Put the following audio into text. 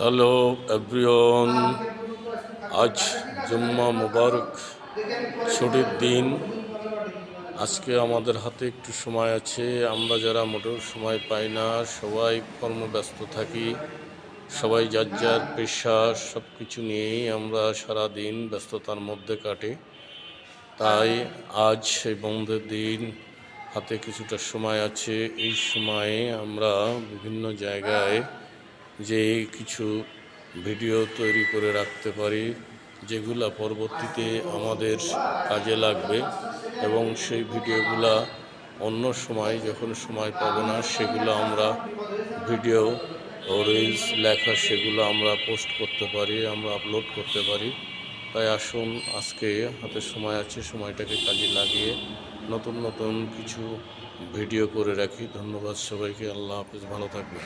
Hello everyone, আজ জুম্মা মুবারক, ছুটির দিন। আজকে আমাদের হাতে একটু সময় আছে। আমরা যারা মোটেও সময় পাই না, সবাই কর্মব্যস্ত থাকি, সবাই যার যার পেশা সব কিছু নিয়েই আমরা সারা দিন ব্যস্ততার মধ্যে কাটে। তাই আজ এই বন্ধের দিন হাতে কিছুটা সময় আছে। এই সময়ে আমরা বিভিন্ন জায়গায় যে কিছু ভিডিও তৈরি করে রাখতে পারি, যেগুলো পরবর্তীতে আমাদের কাজে লাগবে, এবং সেই ভিডিওগুলা অন্য সময় যখন সময় পাবো না, সেগুলো আমরা ভিডিও ও রিলস লেখা সেগুলো আমরা পোস্ট করতে পারি, আমরা আপলোড করতে পারি। তাই আসুন, আজকে হাতে সময় আছে, সময়টাকে কাজে লাগিয়ে নতুন নতুন কিছু ভিডিও করে রাখি। ধন্যবাদ সবাইকে। আল্লাহ হাফেজ, ভালো থাকবেন।